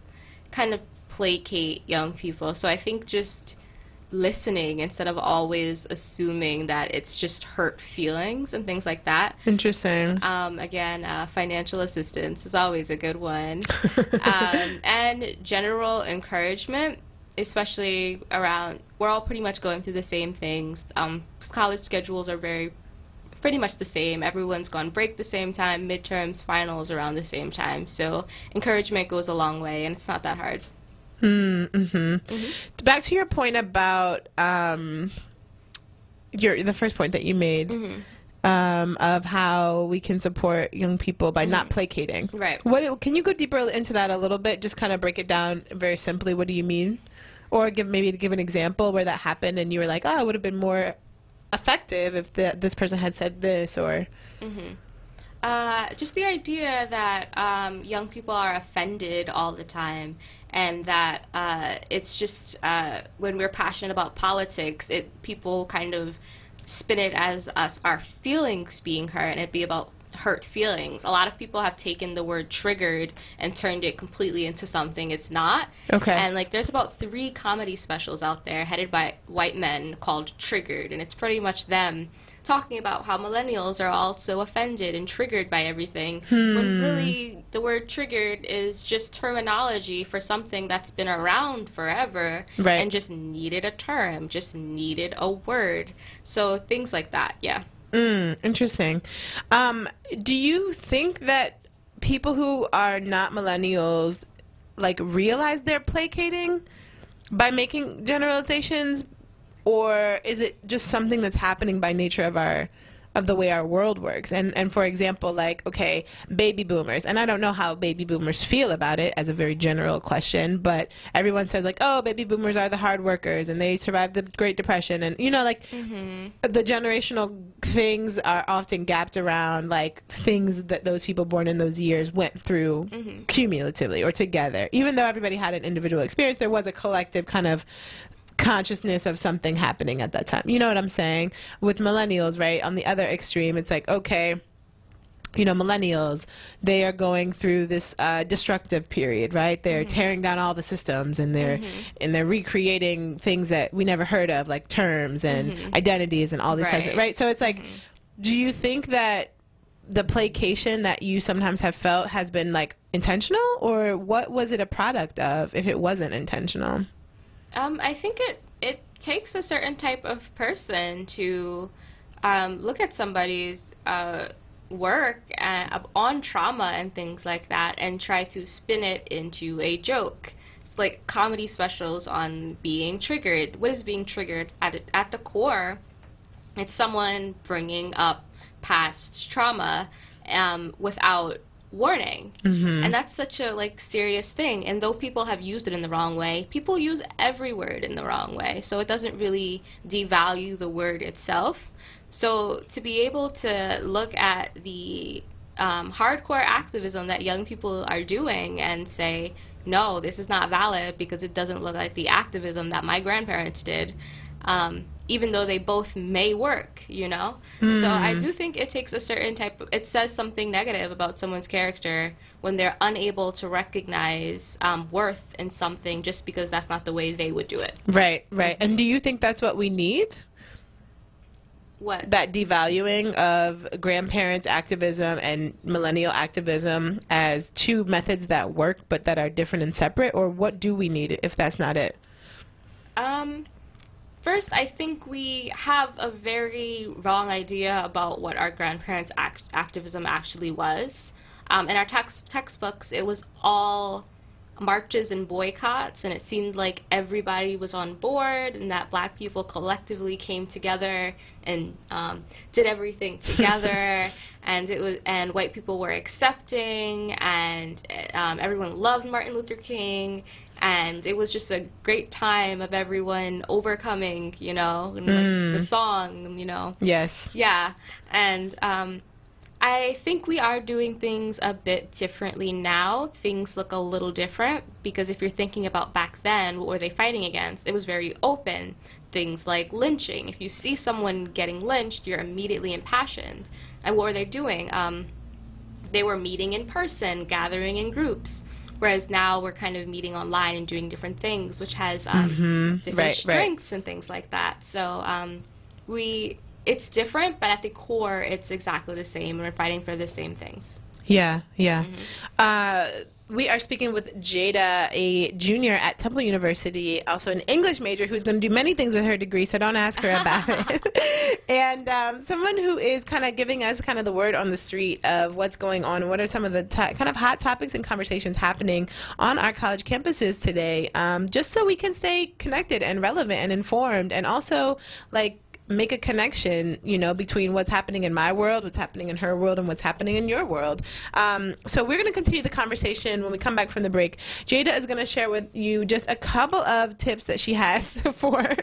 S3: of placate young people. So I think just listening instead of always assuming that it's just hurt feelings and things like that.
S2: Interesting.
S3: Again, financial assistance is always a good one. And general encouragement, especially around, we're all pretty much going through the same things. College schedules are pretty much the same. Everyone's gone break the same time, midterms, finals around the same time. So encouragement goes a long way, and it's not that hard.
S2: Back to your point about the first point that you made of how we can support young people by not placating.
S3: Right.
S2: Can you go deeper into that a little bit? Just kind of break it down very simply. What do you mean? Or give an example where that happened and you were like, oh, it would have been more effective if this person had said this, or.
S3: Just the idea that young people are offended all the time, and that it's just when we're passionate about politics, people kind of spin it as our feelings being hurt, and it'd be about hurt feelings. A lot of people have taken the word triggered and turned it completely into something it's not.
S2: Okay.
S3: And like there's about 3 comedy specials out there headed by white men called Triggered, and it's pretty much them talking about how millennials are all so offended and triggered by everything, when really the word triggered is just terminology for something that's been around forever,
S2: Right.
S3: and just needed a term, just needed a word. So things like that, yeah.
S2: Interesting. Do you think that people who are not millennials like realize they're placating by making generalizations, or is it just something that's happening by nature of the way our world works? And for example, like, okay, baby boomers, and I don't know how baby boomers feel about it as a very general question, but everyone says like, oh, baby boomers are the hard workers and they survived the Great Depression, and you know, like the generational things are often gapped around like things that those people born in those years went through cumulatively or together. Even though everybody had an individual experience, there was a collective kind of consciousness of something happening at that time. You know what I'm saying? With millennials, right? On the other extreme, it's like, okay, you know, millennials, they are going through this destructive period, right? They're tearing down all the systems, and they're recreating things that we never heard of, like terms and identities and all these types of, right? So it's like, do you think that the placation that you sometimes have felt has been like intentional, or what was it a product of if it wasn't intentional?
S3: I think it takes a certain type of person to look at somebody's work on trauma and things like that and try to spin it into a joke. It's like comedy specials on being triggered. What is being triggered? At the core, it's someone bringing up past trauma without warning. And that's such a like serious thing. And though people have used it in the wrong way, people use every word in the wrong way. So it doesn't really devalue the word itself. So to be able to look at the hardcore activism that young people are doing and say, no, this is not valid because it doesn't look like the activism that my grandparents did, even though they both may work, you know? So I do think it takes a certain type of, it says something negative about someone's character when they're unable to recognize worth in something just because that's not the way they would do it.
S2: Right, right. And do you think that's what we need?
S3: What?
S2: That devaluing of grandparents' activism and millennial activism as two methods that work but that are different and separate? Or what do we need if that's not it?
S3: First, I think we have a very wrong idea about what our grandparents' activism actually was. In our textbooks, it was all marches and boycotts, and it seemed like everybody was on board and that black people collectively came together and did everything together. and white people were accepting, and everyone loved Martin Luther King, and it was just a great time of everyone overcoming, you know, and like the song, you know.
S2: Yes.
S3: Yeah, and I think we are doing things a bit differently now. Things look a little different because if you're thinking about back then, what were they fighting against? It was very open. Things like lynching. If you see someone getting lynched, you're immediately impassioned. And what were they doing? They were meeting in person, gathering in groups. Whereas now we're kind of meeting online and doing different things, which has different strengths and things like that. So it's different, but at the core, it's exactly the same, and we're fighting for the same things.
S2: Yeah, yeah. We are speaking with Jada, a junior at Temple University, also an English major who's going to do many things with her degree, so don't ask her about it. And someone who is kind of giving us kind of the word on the street of what's going on and what are some of the kind of hot topics and conversations happening on our college campuses today, just so we can stay connected and relevant and informed, and also like make a connection, you know, between what's happening in my world, what's happening in her world, and what's happening in your world. So we're going to continue the conversation when we come back from the break. Jada is going to share with you just a couple of tips that she has for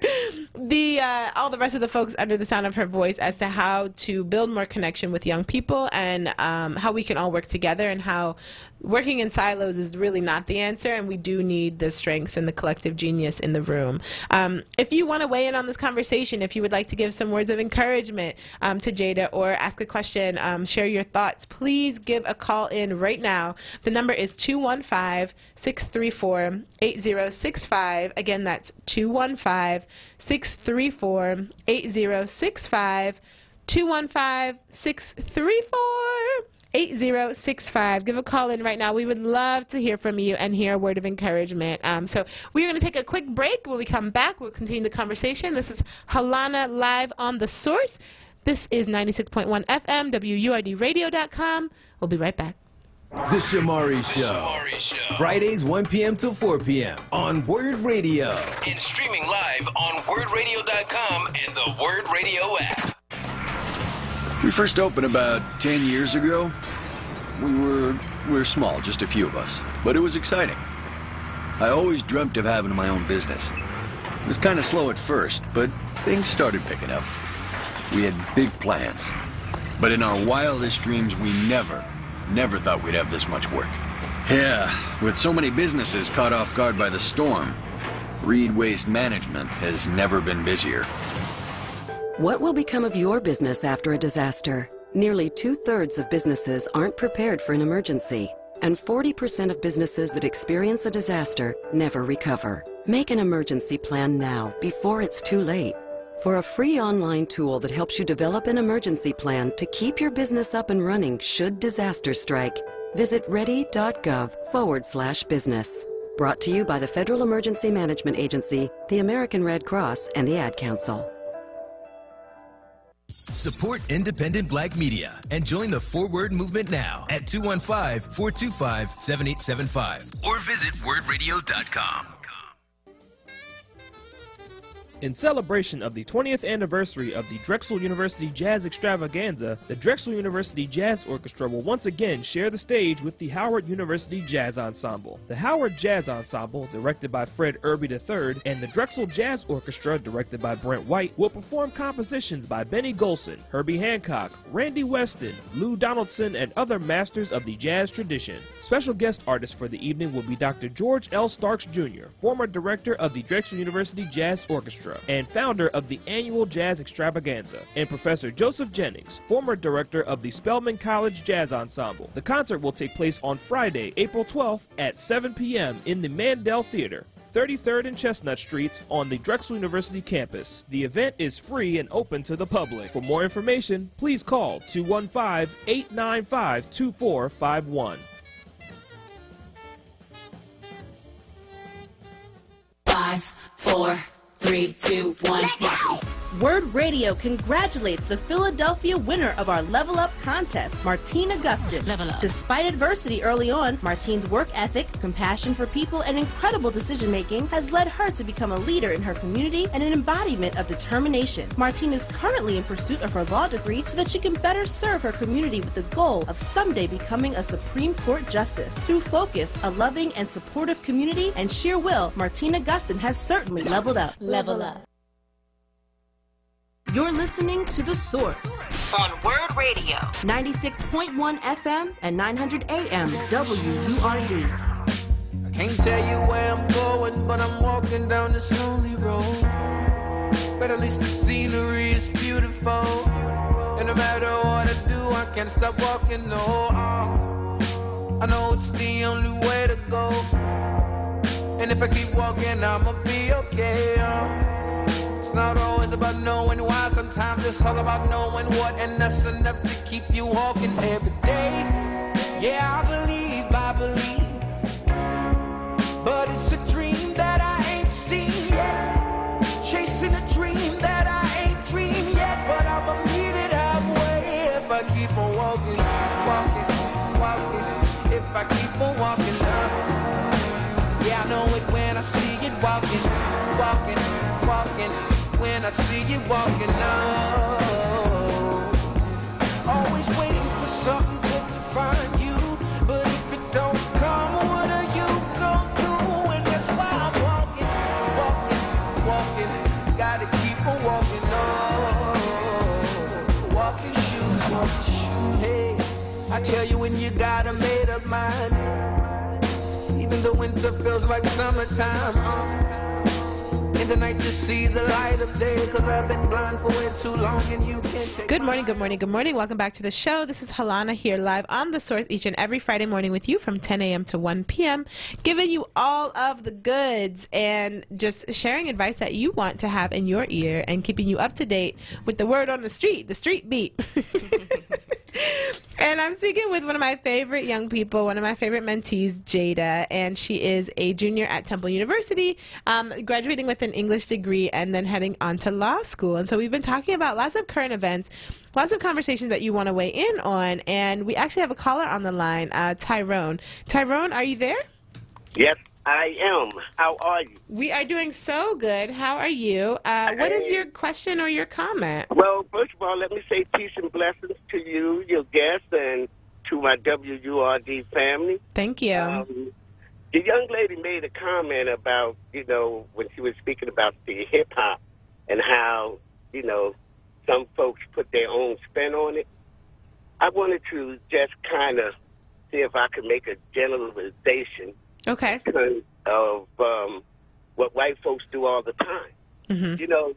S2: all the rest of the folks under the sound of her voice as to how to build more connection with young people, and how we can all work together, and how working in silos is really not the answer, and we do need the strengths and the collective genius in the room. If you want to weigh in on this conversation, if you would like to give some words of encouragement to Jada, or ask a question, share your thoughts, please give a call in right now. The number is 215-634-8065. Again, that's 215-634-8065. 215-634-8065. Give a call in right now. We would love to hear from you and hear a word of encouragement. So we're going to take a quick break. When we come back, we'll continue the conversation. This is Halana live on The Source. This is 96.1 FM, WURDradio.com. We'll be right back.
S6: The Shamari Show. Fridays 1 p.m. to 4 p.m. on Word Radio.
S10: And streaming live on WordRadio.com and the Word Radio app.
S11: We first opened about 10 years ago. We were small, just a few of us, but it was exciting. I always dreamt of having my own business. It was kind of slow at first, but things started picking up. We had big plans, but in our wildest dreams, we never thought we'd have this much work. Yeah, with so many businesses caught off guard by the storm, Reed Waste Management has never been busier.
S12: What will become of your business after a disaster? Nearly 2/3 of businesses aren't prepared for an emergency, and 40% of businesses that experience a disaster never recover. Make an emergency plan now, before it's too late. For a free online tool that helps you develop an emergency plan to keep your business up and running should disaster strike, visit ready.gov/business. Brought to you by the Federal Emergency Management Agency, the American Red Cross, and the Ad Council.
S6: Support independent black media and join the 4Word movement now at 215-425-7875 or visit wordradio.com.
S13: In celebration of the 20th anniversary of the Drexel University Jazz Extravaganza, the Drexel University Jazz Orchestra will once again share the stage with the Howard University Jazz Ensemble. The Howard Jazz Ensemble, directed by Fred Irby III, and the Drexel Jazz Orchestra, directed by Brent White, will perform compositions by Benny Golson, Herbie Hancock, Randy Weston, Lou Donaldson, and other masters of the jazz tradition. Special guest artists for the evening will be Dr. George L. Starks Jr., former director of the Drexel University Jazz Orchestra and founder of the annual Jazz Extravaganza, and Professor Joseph Jennings, former director of the Spelman College Jazz Ensemble. The concert will take place on Friday, April 12th at 7 p.m. in the Mandel Theater, 33rd and Chestnut Streets on the Drexel University campus. The event is free and open to the public. For more information, please call 215-895-2451.
S8: 5, 4, 3, 2, 1, watch me. Word Radio congratulates the Philadelphia winner of our Level Up contest, Martine Augustin. Level up. Despite adversity early on, Martine's work ethic, compassion for people, and incredible decision-making has led her to become a leader in her community and an embodiment of determination. Martine is currently in pursuit of her law degree so that she can better serve her community with the goal of someday becoming a Supreme Court justice. Through focus, a loving and supportive community, and sheer will, Martine Augustin has certainly leveled up.
S1: Level up.
S8: You're listening to The Source on Word Radio, 96.1 FM and 900 AM WURD.
S9: I can't tell you where I'm going, but I'm walking down this lonely road. But at least the scenery is beautiful, and no matter what I do, I can't stop walking. No, I know it's the only way to go, and if I keep walking, I'ma be okay. It's not always about knowing why, sometimes it's all about knowing what, and that's enough to keep you walking every day. Yeah, I believe, but it's a dream that I ain't seen yet, chasing a dream that I ain't dreamed yet, but I'ma meet it halfway if I keep on walking, if I keep on walking. Yeah, I know it when I see it walking, when I see you walking now. Always waiting for something good to find you, but if it don't come, what are you gonna do? And that's why I'm walking, gotta keep on walking on. Walking shoes, hey, I tell you when you got a made up mind, even the winter feels like summertime, in the night you see the light of day, cause I've been blind for way too long and you can't take.
S2: Good morning, good morning, good morning. Welcome back to the show. This is Halana here live on The Source each and every Friday morning with you from 10 a.m. to 1 p.m. giving you all of the goods and just sharing advice that you want to have in your ear and keeping you up to date with the word on the street beat. And I'm speaking with one of my favorite young people, one of my favorite mentees, Jada, and she is a junior at Temple University, graduating with an English degree and then heading on to law school. And so we've been talking about lots of current events, lots of conversations that you want to weigh in on, and we actually have a caller on the line, Tyrone. Tyrone, are you there?
S14: Yes, I am. How are you?
S2: We are doing so good. How are you? What is your question or your comment?
S14: Well, first of all, let me say peace and blessings to you, your guests, and to my WURD family.
S2: Thank you.
S14: The young lady made a comment about, when she was speaking about the hip-hop and how, some folks put their own spin on it. I wanted to just kind of see if I could make a generalization.
S2: Okay.
S14: Because of what white folks do all the time.
S2: Mm-hmm.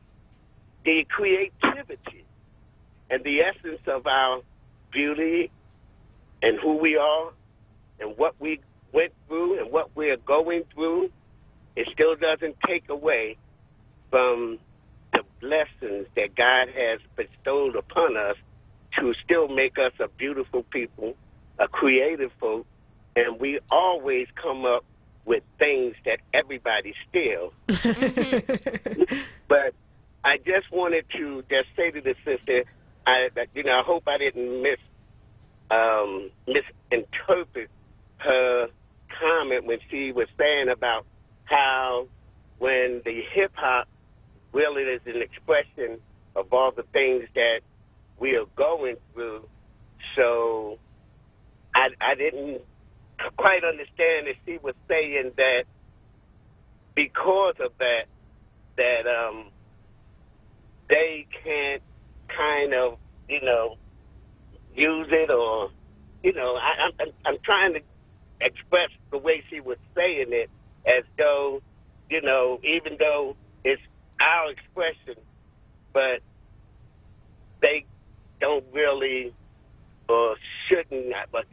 S14: The creativity and the essence of our beauty and who we are and what we went through and what we're going through, it still doesn't take away from the blessings that God has bestowed upon us to still make us a beautiful people, a creative folk, and we always come up with things that everybody steals. But I just wanted to just say to the sister, I hope I didn't misinterpret her comment when she was saying about how when the hip-hop really is an expression of all the things that we are going through. So I didn't quite understand if she was saying that because of that they can't kind of, use it or, I'm trying to express the way she was saying it as though, even though it's our expression, but they don't really or shouldn't, but,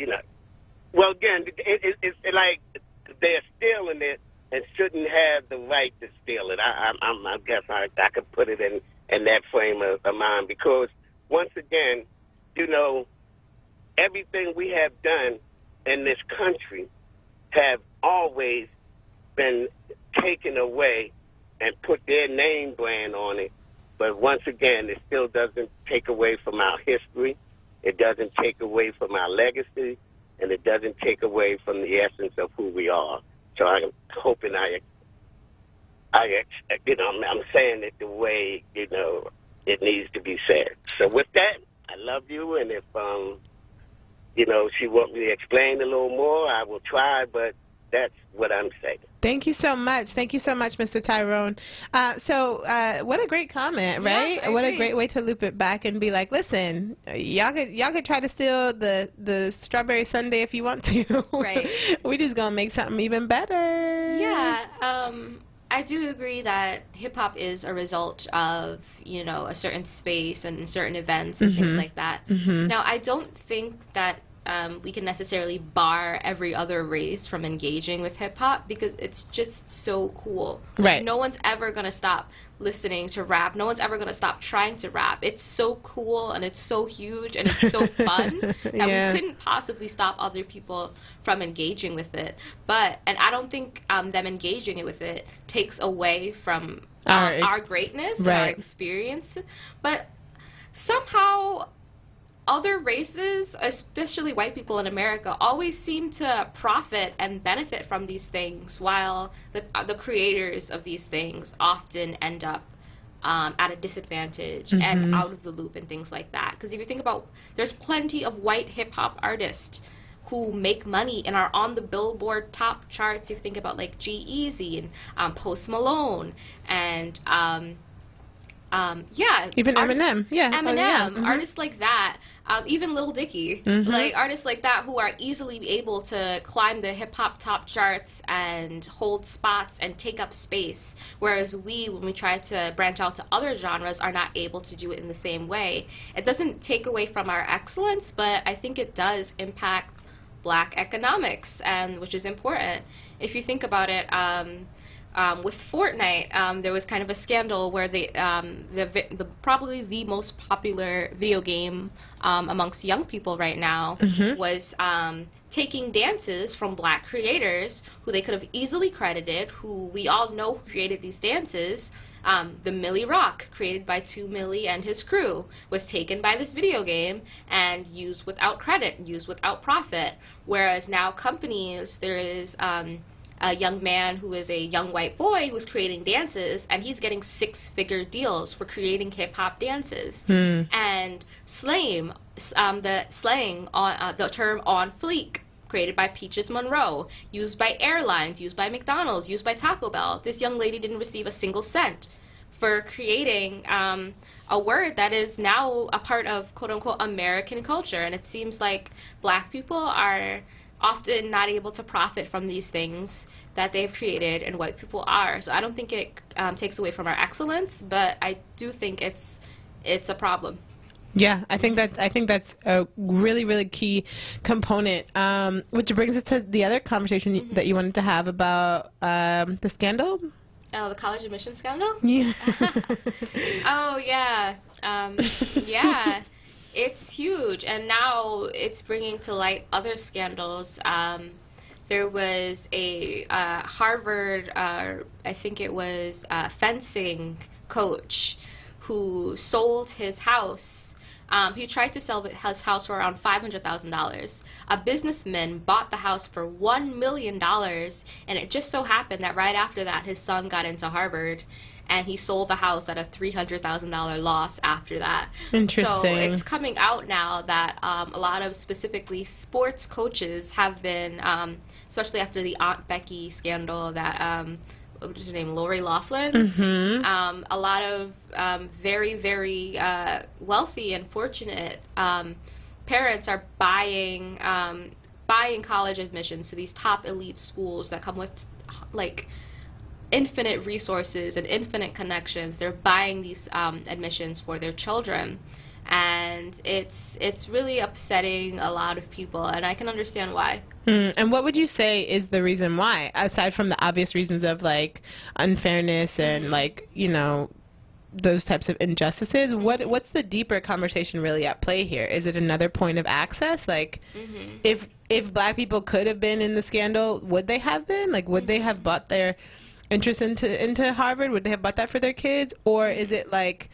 S14: well, again, it's like they're stealing it and shouldn't have the right to steal it. I guess I could put it in that frame of mind because, once again, everything we have done in this country have always been taken away and put their name brand on it. But once again, it still doesn't take away from our history. It doesn't take away from our legacy. And it doesn't take away from the essence of who we are. So I'm hoping I'm saying it the way, it needs to be said. So with that, I love you. And if, she wants me to explain a little more, I will try, but that's what I'm saying.
S2: Thank you so much. Thank you so much, Mr. Tyrone. So what a great comment, right? What a great way to loop it back and be like, listen, y'all could try to steal the strawberry sundae if you want to.
S3: Right.
S2: We just gonna make something even better.
S3: Yeah. I do agree that hip hop is a result of, a certain space and certain events and things like that. Now, I don't think that we can necessarily bar every other race from engaging with hip-hop because it's just so cool.
S2: Right.
S3: No one's ever going to stop listening to rap. No one's ever going to stop trying to rap. It's so cool and it's so huge and it's so fun that we couldn't possibly stop other people from engaging with it. And I don't think them engaging with it takes away from our greatness and our experience. But somehow other races, especially white people in America, always seem to profit and benefit from these things, while the creators of these things often end up at a disadvantage and out of the loop and things like that. Because if you think about, there's plenty of white hip-hop artists who make money and are on the Billboard top charts. If you think about like G-Eazy and Post Malone and
S2: even Eminem,
S3: Eminem, artists like that, even Lil Dicky, like artists like that who are easily able to climb the hip hop top charts and hold spots and take up space, whereas when we try to branch out to other genres, are not able to do it in the same way. It doesn't take away from our excellence, but I think it does impact Black economics, and which is important. If you think about it, with Fortnite, there was kind of a scandal where probably the most popular video game amongst young people right now was taking dances from Black creators who they could have easily credited, who we all know who created these dances. The Millie Rock, created by 2 Millie and his crew, was taken by this video game and used without credit, used without profit. Whereas now companies, there is a young man who is a young white boy who's creating dances, and he's getting 6-figure deals for creating hip-hop dances. And slang, the term on fleek, created by Peaches Monroe, used by airlines, used by McDonald's, used by Taco Bell. This young lady didn't receive a single cent for creating a word that is now a part of quote-unquote American culture. And it seems like Black people are often not able to profit from these things that they've created, and white people are. So I don't think it takes away from our excellence, but I do think it's a problem.
S2: Yeah, I think that's a really, really key component. Which brings us to the other conversation that you wanted to have about the scandal.
S3: Oh, the college admission scandal?
S2: Yeah.
S3: Oh, yeah. Yeah. It's huge. And now it's bringing to light other scandals. There was a Harvard, I think it was fencing coach who sold his house. He tried to sell his house for around $500,000. A businessman bought the house for $1 million, and it just so happened that right after that, his son got into Harvard, and he sold the house at a $300,000 loss after that.
S2: Interesting.
S3: So it's coming out now that a lot of specifically sports coaches have been, especially after the Aunt Becky scandal that what was her name, Lori Loughlin.
S2: Mm-hmm.
S3: A lot of very, very wealthy and fortunate parents are buying college admissions to these top elite schools that come with like infinite resources and infinite connections. They're buying these admissions for their children. And it's really upsetting a lot of people, and I can understand why.
S2: And what would you say is the reason why, aside from the obvious reasons of like unfairness and like, you know, those types of injustices? What's the deeper conversation really at play here? Is it another point of access? Like, if Black people could have been in the scandal, would they have been? Like, would they have bought their interest into Harvard? Would they have bought that for their kids? Or is it like,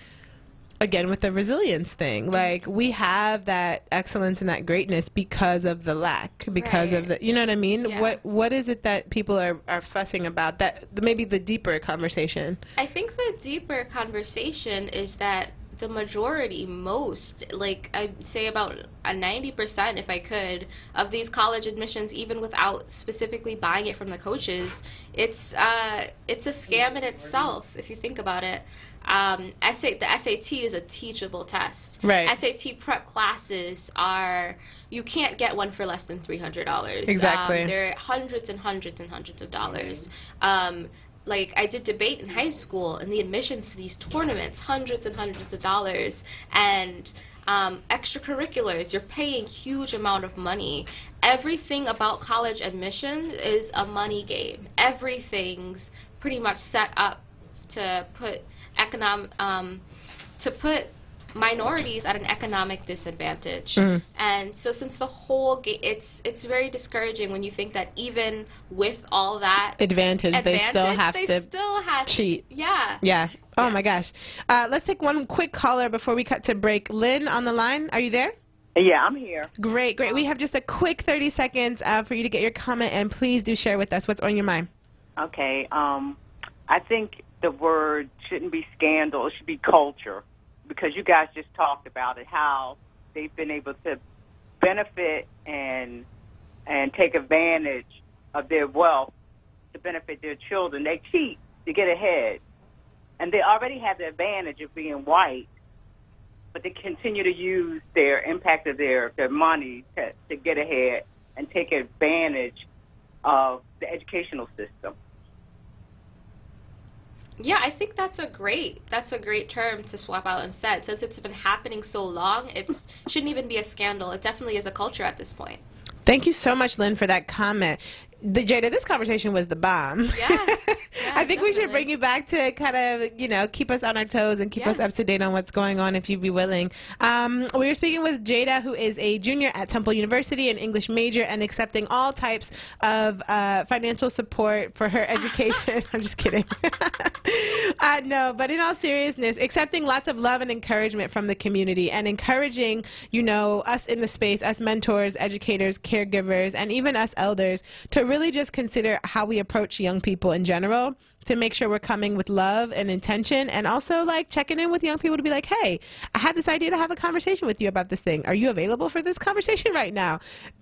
S2: again, with the resilience thing, like we have that excellence and that greatness because of the lack, because of the, you know what I mean?
S3: Yeah.
S2: What is it that people are fussing about? That maybe the deeper conversation.
S3: I think the deeper conversation is that the majority, most, like I'd say about a 90%, if I could, of these college admissions, even without specifically buying it from the coaches, it's a scam in itself, if you think about it. The SAT is a teachable test.
S2: Right.
S3: SAT prep classes you can't get one for less than $300.
S2: Exactly.
S3: They're hundreds and hundreds and hundreds of dollars. Like, I did debate in high school, and the admissions to these tournaments, hundreds and hundreds of dollars. And extracurriculars, you're paying huge amount of money. Everything about college admission is a money game. Everything's pretty much set up to put minorities at an economic disadvantage. And so since the whole it's very discouraging when you think that even with all that
S2: advantage they still have to cheat.
S3: Yeah.
S2: Oh my gosh. Let's take one quick caller before we cut to break. Lynn on the line, are you there?
S15: Yeah, I'm here.
S2: Great. We have just a quick 30 seconds for you to get your comment, and please do share with us what's on your mind.
S15: Okay. I think the word shouldn't be scandal. It should be culture, because you guys just talked about it, how they've been able to benefit and take advantage of their wealth to benefit their children. They cheat to get ahead, and they already have the advantage of being white, but they continue to use their impact of their money to get ahead and take advantage of the educational system.
S3: Yeah, I think that's a great term to swap out instead. Since it's been happening so long, it shouldn't even be a scandal. It definitely is a culture at this point.
S2: Thank you so much, Lynn, for that comment. Jada, this conversation was the bomb.
S3: Yeah,
S2: I think we should bring you back to kind of, you know, keep us on our toes and keep us up to date on what's going on, if you'd be willing. We were speaking with Jada, who is a junior at Temple University, an English major, and accepting all types of financial support for her education. I'm just kidding. No, but in all seriousness, accepting lots of love and encouragement from the community, and encouraging, you know, us in the space, us mentors, educators, caregivers, and even us elders to really just consider how we approach young people in general, to make sure we're coming with love and intention, and also like checking in with young people to be like, hey, I had this idea to have a conversation with you about this thing. Are you available for this conversation right now?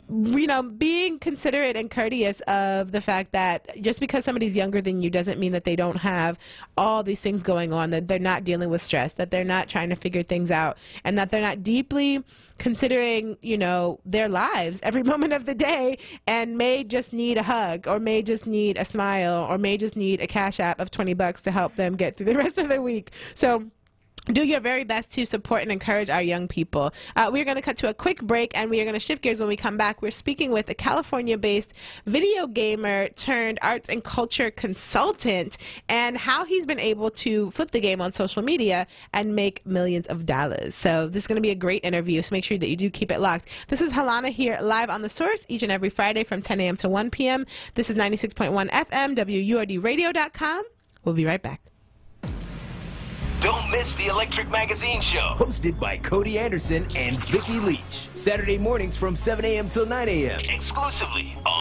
S2: You know, being considerate and courteous of the fact that just because somebody's younger than you doesn't mean that they don't have all these things going on, that they're not dealing with stress, that they're not trying to figure things out, and that they're not deeply considering, you know, their lives every moment of the day, and may just need a hug, or may just need a smile, or may just need a cash app of $20 to help them get through the rest of their week. So do your very best to support and encourage our young people. We're going to cut to a quick break, and we are going to shift gears when we come back. We're speaking with a California-based video gamer turned arts and culture consultant and how he's been able to flip the game on social media and make millions of dollars. So this is going to be a great interview, so make sure that you do keep it locked. This is Helana here live on The Source each and every Friday from 10 a.m. to 1 p.m. This is 96.1 FM, WURDradio.com. We'll be right back.
S10: Don't miss the Electric Magazine Show.
S6: Hosted by Cody Anderson and Vicky Leach. Saturday mornings from 7 a.m. till 9 a.m.
S10: Exclusively on